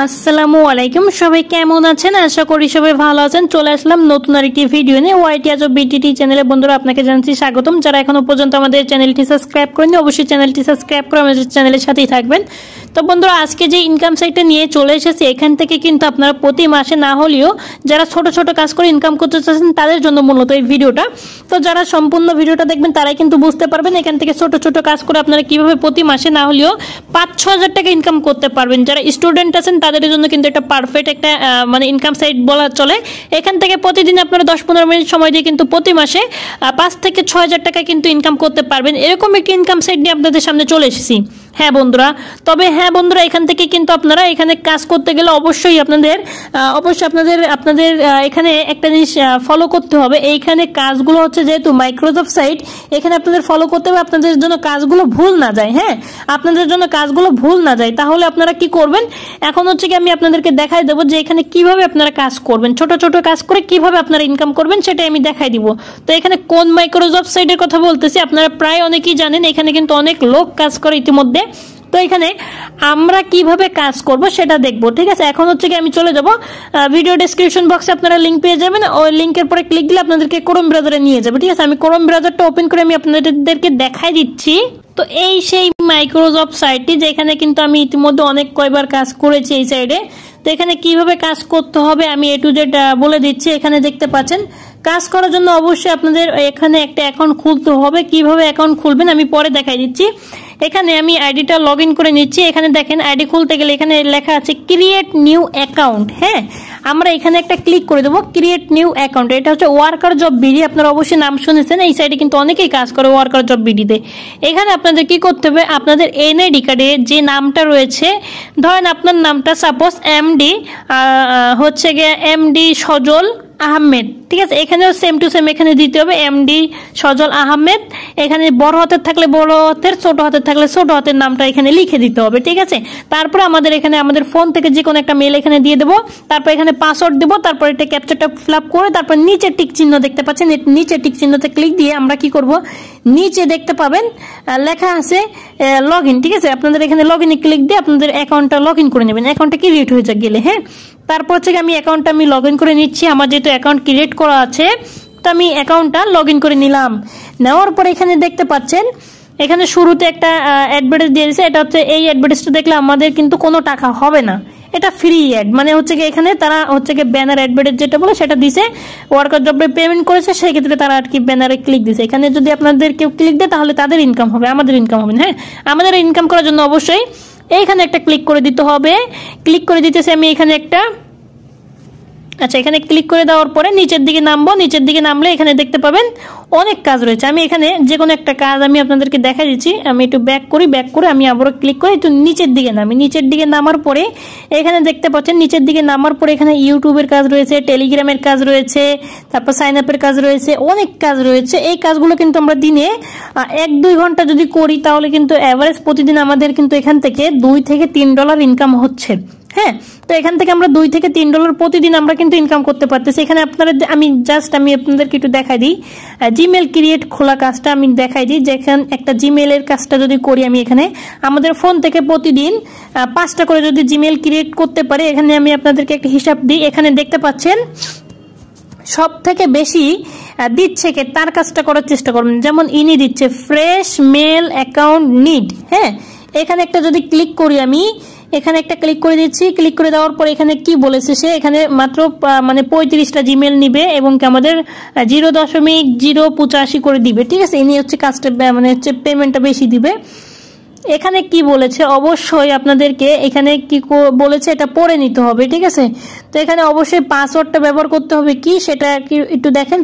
আসসালামু আলাইকুম, সবাই কেমন আছেন? আশা করি সবাই ভালো আছেন। চলে আসলাম নতুন আরেকটি ভিডিও নিয়ে ওয়াইটি আজব বিটিটি চ্যানেলে। বন্ধুরা, আপনাকে জানাচ্ছি স্বাগতম। যারা এখনো পর্যন্ত আমাদের চ্যানেলটি সাবস্ক্রাইব করেননি, অবশ্যই চ্যানেলটি সাবস্ক্রাইব করে আমাদের চ্যানেলের সাথেই থাকবেন। তো বন্ধুরা, আজকে যে ইনকাম সাইটটা নিয়ে চলে এসেছি, এখান থেকে কিন্তু আপনারা প্রতি মাসে না হলেও যারা ছোট ছোট কাজ করে ইনকাম করতে চাচ্ছেন তাদের জন্য মূলত এই ভিডিওটা। তো যারা সম্পূর্ণ ভিডিওটা দেখবেন তারাই কিন্তু বুঝতে পারবেন এখান থেকে ছোট ছোট কাজ করে আপনারা কিভাবে প্রতি মাসে না হলেও 5-6 হাজার টাকা ইনকাম করতে পারবেন। যারা স্টুডেন্ট আছেন তাদের জন্য কিন্তু এটা পারফেক্ট একটা মানে ইনকাম সাইট বলা চলে। এখান থেকে প্রতিদিন আপনারা 10-15 মিনিট সময় দিয়ে কিন্তু প্রতি মাসে 5 থেকে 6 হাজার টাকা কিন্তু ইনকাম করতে পারবেন। এরকম একটি ইনকাম সাইট নিয়ে আপনাদের সামনে চলে এসেছি। হ্যাঁ বন্ধুরা, এখান থেকে কিন্তু আপনারা এখানে কাজ করতে গেলে অবশ্যই আপনাদের এখানে একটা জিনিস ফলো করতে হবে। এইখানে কাজগুলো হচ্ছে যেহেতু মাইক্রোসফট সাইট, এখানে আপনাদের ফলো করতে হবে আপনাদের জন্য কাজগুলো ভুল না যায়। হ্যাঁ, আপনাদের জন্য কাজগুলো ভুল না যায়, তাহলে আপনারা কি করবেন? এখন হচ্ছে কি আমি আপনাদেরকে দেখাই দেবো যে এখানে কিভাবে আপনারা কাজ করবেন, ছোট ছোট কাজ করে কিভাবে আপনারা ইনকাম করবেন সেটাই আমি দেখাই দিব। তো এখানে কোন মাইক্রোসফট সাইটের কথা বলতেছি আপনারা প্রায় অনেকেই জানেন। এখানে কিন্তু অনেক লোক কাজ করে ইতিমধ্যে। তো এখানে আমরা কিভাবে কাজ করব সেটা দেখবো, ঠিক আছে? এখন হচ্ছে কি আমি চলে যাব ভিডিও ডেসক্রিপশন বক্সে, আপনারা লিঙ্ক পেয়ে যাবেন। ওই লিঙ্কের পরে ক্লিক দিলে আপনাদেরকে ক্রোম ব্রাউজারে নিয়ে যাবে, ঠিক আছে? আমি ক্রোম ব্রাউজারটা ওপেন করে আমি আপনাদেরকে দেখাই দিচ্ছি। তো এই সেই মাইক্রোসফট সাইটটি যেখানে কিন্তু আমি ইতিমধ্যে অনেক কয়বার কাজ করেছি এই সাইডে। তো এখানে কিভাবে কাজ করতে হবে আমি A to Z বলে দিচ্ছি। এখানে দেখতে পাচ্ছেন কাজ করার জন্য অবশ্যই আপনাদের এখানে একটা অ্যাকাউন্ট খুলতে হবে। কিভাবে অ্যাকাউন্ট খুলবেন আমি পরে দেখাই দিচ্ছি। এখানে আমি আইডিটা লগ ইন করে নিচ্ছি। এখানে দেখেন আইডি খুলতে গেলে এখানে লেখা আছে ক্রিয়েট নিউ অ্যাকাউন্ট। হ্যাঁ, আমরা এখানে একটা ক্লিক করে দেবো ক্রিয়েট নিউ অ্যাকাউন্ট। এটা হচ্ছে ওয়ার্কার জব বিডি, আপনারা অবশ্যই নাম শুনেছেন। এই সাইডে কিন্তু অনেকেই কাজ করে ওয়ার্কার জব বিডিতে। এখানে আপনাদের কি করতে হবে, আপনাদের এনআইডি কার্ডে যে নামটা রয়েছে, ধরেন আপনার নামটা সাপোজ এমডি সজল আহমেদ, ঠিক আছে? এখানেও সেম টু সেম এখানে দিতে হবে এমডি সজল আহমেদ। এখানে বড় হাতের থাকলে বড় হাতের, ছোট হাতের থাকলে ছোট হাতের নামটা এখানে লিখে দিতে হবে, ঠিক আছে? তারপরে আমাদের ফোন থেকে যে কোনো একটা মেল এখানে দিয়ে দেবো। তারপর এখানে পাসওয়ার্ড দেবো। তারপর এটা ক্যাপচারটা ফিল আপ করে তারপর নিচে টিক চিহ্ন দেখতে পাচ্ছেন, নিচে টিক চিহ্নতে ক্লিক দিয়ে আমরা কি করব, নিচে দেখতে পাবেন লেখা আছে লগ ইন, ঠিক আছে? আপনাদের এখানে লগ ইনে ক্লিক দিয়ে আপনাদের অ্যাকাউন্টটা লগ ইন করে নেবেন। অ্যাকাউন্টটা ক্রিয়েট হয়ে গেলে, হ্যাঁ, তারপর হচ্ছে আমি অ্যাকাউন্টটা লগ ইন করে নিচ্ছি। আমার যেহেতু অ্যাকাউন্ট ক্রিয়েট করা আছে, তো আমি অ্যাকাউন্টটা লগ ইন করে নিলাম। নেওয়ার পরে এখানে দেখতে পাচ্ছেন এখানে শুরুতে একটা অ্যাডভার্টাইজ দিয়ে দিয়েছে। এটা হচ্ছে এই অ্যাডভার্টাইজটা দেখলে আমাদের কিন্তু কোনো টাকা হবে না, এটা ফ্রি অ্যাড। মানে হচ্ছে কি এখানে তারা হচ্ছে কি ব্যানার অ্যাডভার্টাইজ যেটা বলে সেটা দিছে, ওয়ার্কার জবে পেমেন্ট করেছে, সেই ক্ষেত্রে তারা আর কি ব্যানারে ক্লিক দিছে। এখানে যদি আপনাদের কেউ ক্লিক দেয় তাহলে তাদের ইনকাম হবে, আমাদের ইনকাম হবে না। হ্যাঁ, আমাদের ইনকাম করার জন্য অবশ্যই এইখানে একটা ক্লিক করে দিতে হবে। ক্লিক করে দিতেছি আমি এখানে একটা। আচ্ছা, এখানে ক্লিক করে দেওয়ার পরে নিচের দিকে নামবো। নিচের দিকে নামলে এখানে দেখতে পাবেন অনেক কাজ রয়েছে। আমি এখানে যে কোনো একটা কাজ আমি আপনাদেরকে দেখা দিচ্ছি। আমি একটু ব্যাক করে আমি আবারও ক্লিক করে একটু নিচের দিকে নামি। নিচের দিকে নামার পরে এখানে দেখতে পাচ্ছেন নিচের দিকে নামার পরে এখানে ইউটিউবের কাজ রয়েছে, টেলিগ্রামের কাজ রয়েছে, তারপর সাইন আপের কাজ রয়েছে, অনেক কাজ রয়েছে। এই কাজগুলো কিন্তু আমরা দিনে 1-2 ঘন্টা যদি করি তাহলে কিন্তু অ্যাভারেজ প্রতিদিন আমাদের কিন্তু এখান থেকে $2 থেকে $3 ইনকাম হচ্ছে। হ্যাঁ, তো এখান থেকে আমরা $2 থেকে $3 প্রতিদিন আমরা কিন্তু ইনকাম করতে পারতেছি। এখানে আমি আপনাদেরকে একটু দেখাই দিই জিমেল ক্রিয়েট খোলা কাজটা আমি দেখাই দিই। যেখানে একটা জিমেলের কাজটা যদি করি আমি এখানে আমাদের ফোন থেকে প্রতিদিন 5টা করে যদি জিমেল ক্রিয়েট করতে পারি, এখানে আমি আপনাদেরকে একটা হিসাব দিই। এখানে দেখতে পাচ্ছেন সব থেকে বেশি দিচ্ছে কে, তার কাজটা করার চেষ্টা করবেন। যেমন ইনি দিচ্ছে ফ্রেশ মেল অ্যাকাউন্ট নিড। হ্যাঁ, এখানে একটা যদি ক্লিক করি আমি, এখানে একটা ক্লিক করে দিচ্ছি। ক্লিক করে দেওয়ার পর এখানে কি বলেছে সে, এখানে মাত্র 35টা জিমেল নিবে এবং আমাদের 0.085 করে দিবে, ঠিক আছে? ইনি হচ্ছে কাজটা পেমেন্টটা বেশি দিবে। এখানে কি বলেছে অবশ্যই আপনাদেরকে এখানে কি বলেছে এটা পড়ে নিতে হবে, ঠিক আছে? তো এখানে অবশ্যই পাসওয়ার্ডটা ব্যবহার করতে হবে। কি সেটা একটু দেখেন,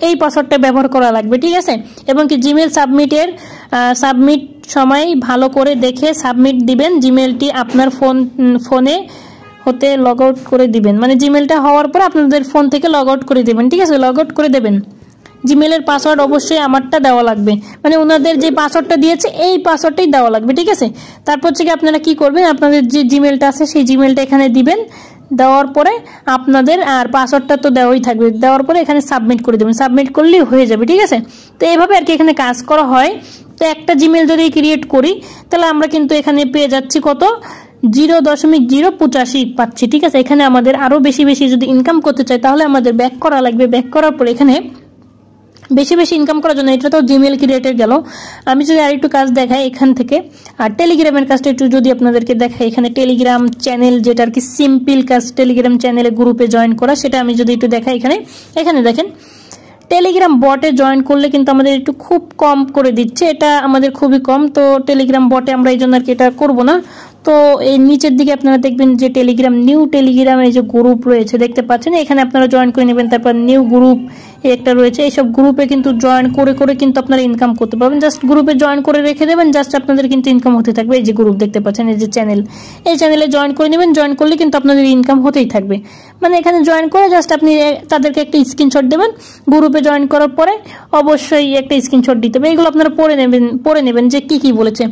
এই পাসওয়ার্ডটা ব্যবহার করা লাগবে, ঠিক আছে? এবং কি জিমেল সাবমিট সময় ভালো করে দেখে সাবমিট দিবেন। জিমেলটি আপনার ফোনে হতে লগ আউট করে দিবেন, মানে জিমেলটা হওয়ার পর আপনাদের ফোন থেকে লগ আউট করে দিবেন, ঠিক আছে? লগ আউট করে দেবেন। জিমেলের পাসওয়ার্ড অবশ্যই আমারটা দেওয়া লাগবে, মানে ওনাদের যে পাসওয়ার্ডটা দিয়েছে এই পাসওয়ার্ডটাই দেওয়া লাগবে, ঠিক আছে? তারপর হচ্ছে কি আপনারা কি করবেন, আপনাদের যে জিমেলটা আছে সেই জিমেলটা এখানে দিবেন। দেওয়ার পরে আপনাদের আর পাসওয়ার্ডটা তো দেওয়াই থাকবে। দেওয়ার পরে এখানে সাবমিট করে দেবেন, সাবমিট করলেই হয়ে যাবে, ঠিক আছে? তো এইভাবে আর কি এখানে কাজ করা হয়। তো একটা জিমেল যদি ক্রিয়েট করি তাহলে আমরা কিন্তু এখানে পেয়ে যাচ্ছি কত 0.085 পাচ্ছি। ঠিক আছে, এখানে আমাদের আরো বেশি বেশি যদি ইনকাম করতে চাই তাহলে আমাদের ব্যাক করা লাগবে। ব্যাক করার পর এখানে বেশি বেশি ইনকাম করার জন্য, এটা তো জিমেল ক্রিয়েটের গেল, আমি যদি আরেকটু কাজ দেখাই এখান থেকে, আর টেলিগ্রামের কাজটা একটু যদি আপনাদেরকে দেখাই, এখানে টেলিগ্রাম চ্যানেল যেটা আর কি সিম্পল কাজ, টেলিগ্রাম চ্যানেলে গ্রুপে জয়েন করা, সেটা আমি যদি একটু দেখাই এখানে দেখেন টেলিগ্রাম বটে জয়েন করলে কিন্তু আমাদের একটু খুব কম করে দিচ্ছে, এটা আমাদের খুবই কম। তো টেলিগ্রাম বটে আমরা এই জন্য আর কি এটা করবো না। তো এই নিচের দিকে আপনারা দেখবেন যে টেলিগ্রাম নিউ টেলিগ্রাম এই যে গ্রুপ রয়েছে দেখতে পাচ্ছেন, এখানে আপনারা জয়েন করে নেবেন। তারপর নিউ গ্রুপ একটা রয়েছে, এইসব গ্রুপে কিন্তু জয়েন করে করে কিন্তু আপনারা ইনকাম করতে পারবেন। জাস্ট গ্রুপে জয়েন করে রেখে দেবেন, জাস্ট আপনাদের কিন্তু ইনকাম হতে থাকবে। এই যে গ্রুপ দেখতে পাচ্ছেন, এই যে চ্যানেল, এই চ্যানেলে জয়েন করে নেবেন। জয়েন করলে কিন্তু আপনাদের ইনকাম হতেই থাকবে। মানে এখানে জয়েন করে জাস্ট আপনি তাদেরকে একটা স্ক্রিনশট দেবেন, গ্রুপে জয়েন করার পরে অবশ্যই একটা স্ক্রিনশট দিতে হবে। এইগুলো আপনারা পড়ে নেবেন যে কি কি বলেছে।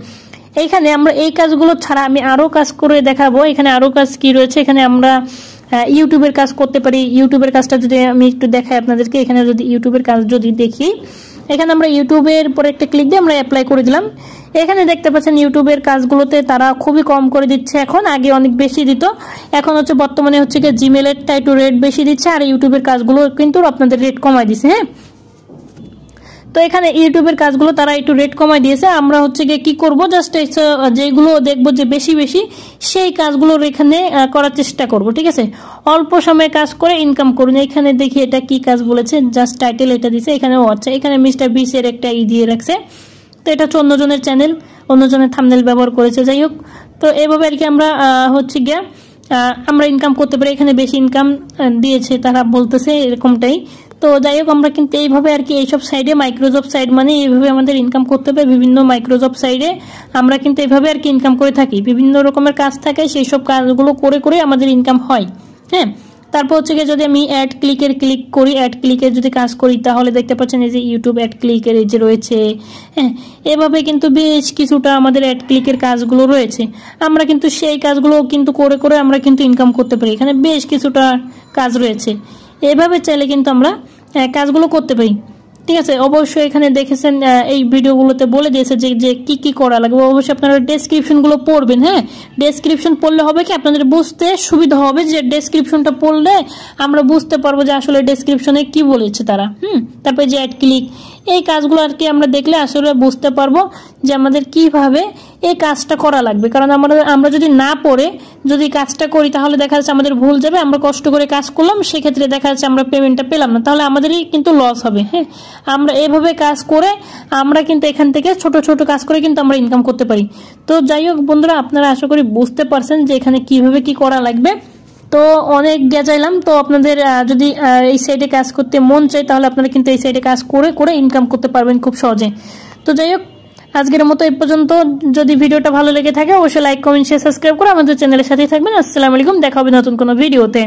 এইখানে আমরা এই কাজগুলো ছাড়া আমি আরো কাজ করে দেখাবো। এখানে আরো কাজ কি রয়েছে, এখানে আমরা ইউটিউবের কাজ করতে পারি। ইউটিউবের কাজটা যদি আমি একটু দেখাই আপনাদেরকে, এখানে যদি ইউটিউবের কাজ যদি দেখি, এখানে আমরা ইউটিউবের পরে একটা ক্লিক দিয়ে আমরা অ্যাপ্লাই করে দিলাম। এখানে দেখতে পাচ্ছেন ইউটিউবের কাজগুলোতে তারা খুবই কম করে দিচ্ছে এখন, আগে অনেক বেশি দিত, এখন হচ্ছে বর্তমানে হচ্ছে কি জিমেলেরটা একটু রেট বেশি দিচ্ছে, আর ইউটিউবের কাজগুলো কিন্তু আপনাদের রেট কমাই দিচ্ছে। হ্যাঁ, তো এখানে ইউটিউবের কাজগুলো তারা একটু রেট কমাই দিয়েছে। আমরা হচ্ছে গিয়ে কি করব, জাস্ট যেগুলো দেখবো যে বেশি বেশি সেই কাজগুলোর এখানে করার চেষ্টা করব। ঠিক আছে, অল্প সময়ে কাজ করে ইনকাম করুন। এখানে দেখি এটা কি কাজ বলেছে, জাস্ট টাইটেল এটা দিছে এখানে। ও আচ্ছা, এখানে মিস্টার বিসের একটা দিয়ে রাখছে, তো এটা হচ্ছে অন্যজনের চ্যানেল, অন্যজনের থাম্বনেল ব্যবহার করেছে। যাই হোক, তো এভাবে আর কি আমরা হচ্ছে গিয়ে আমরা ইনকাম করতে পারি। এখানে বেশি ইনকাম দিয়েছে তারা বলতেছে এরকমটাই। তো যাই হোক, আমরা কিন্তু এইভাবে আর কি এইসব সাইডে মাইক্রোজব সাইড মানে এইভাবে আমাদের ইনকাম করতে হবে। বিভিন্ন মাইক্রোজব সাইডে আমরা কিন্তু এইভাবে আর কি ইনকাম করে থাকি। বিভিন্ন রকমের কাজ থাকে, সেই সব কাজগুলো করে করে আমাদের ইনকাম হয়। হ্যাঁ, তারপর হচ্ছে গিয়ে যদি আমি অ্যাড ক্লিকের ক্লিক করি, অ্যাড ক্লিকের যদি কাজ করি তাহলে দেখতে পাচ্ছেন এই যে ইউটিউব অ্যাড ক্লিকের এই যে রয়েছে। হ্যাঁ, এভাবে কিন্তু বেশ কিছুটা আমাদের অ্যাড ক্লিকের কাজগুলো রয়েছে। আমরা কিন্তু সেই কাজগুলো কিন্তু করে করে আমরা কিন্তু ইনকাম করতে পারি। এখানে বেশ কিছুটা কাজ রয়েছে, এভাবে চাইলে কিন্তু আমরা কাজগুলো করতে পারি। ঠিক আছে, অবশ্যই এখানে দেখেছেন এই ভিডিওগুলোতে বলে দিয়েছে যে যে কি কি করা লাগবে। অবশ্যই আপনারা ডেসক্রিপশনগুলো পড়বেন। হ্যাঁ, ডেসক্রিপশন পড়লে হবে কি আপনাদের বুঝতে সুবিধা হবে, যে ডেসক্রিপশনটা পড়লে আমরা বুঝতে পারবো যে আসলে ডেসক্রিপশনে কি বলেছে তারা। তারপরে যে অ্যাড ক্লিক, এই কাজগুলো আর কি আমরা দেখলে আসলে বুঝতে পারবো যে আমাদের কিভাবে এই কাজটা করা লাগবে। কারণ আমরা যদি না পড়ে যদি কাজটা করি তাহলে দেখা যাচ্ছে আমাদের ভুল যাবে। আমরা কষ্ট করে কাজ করলাম, সেক্ষেত্রে দেখা যাচ্ছে আমরা পেমেন্টটা পেলাম না, তাহলে আমাদেরই কিন্তু লস হবে। হ্যাঁ, আমরা এভাবে কাজ করে আমরা কিন্তু এখান থেকে ছোট ছোট কাজ করে কিন্তু আমরা ইনকাম করতে পারি। তো যাই হোক বন্ধুরা, আপনারা আশা করি বুঝতে পারছেন যে এখানে কিভাবে কি করা লাগবে। তো অনেক গেছাইলাম। তো আপনাদের যদি এই সাইডে কাজ করতে মন চায় তাহলে আপনারা কিন্তু এই সাইডে কাজ করে করে ইনকাম করতে পারবেন খুব সহজে। তো যাই হোক, আজকের মতো এই পর্যন্ত। যদি ভিডিওটা ভালো লেগে থাকে অবশ্যই লাইক কমেন্ট শেয়ার সাবস্ক্রাইব করে আমাদের চ্যানেলের সাথেই থাকবেন। আসসালামু আলাইকুম, দেখা হবে নতুন কোনো ভিডিওতে।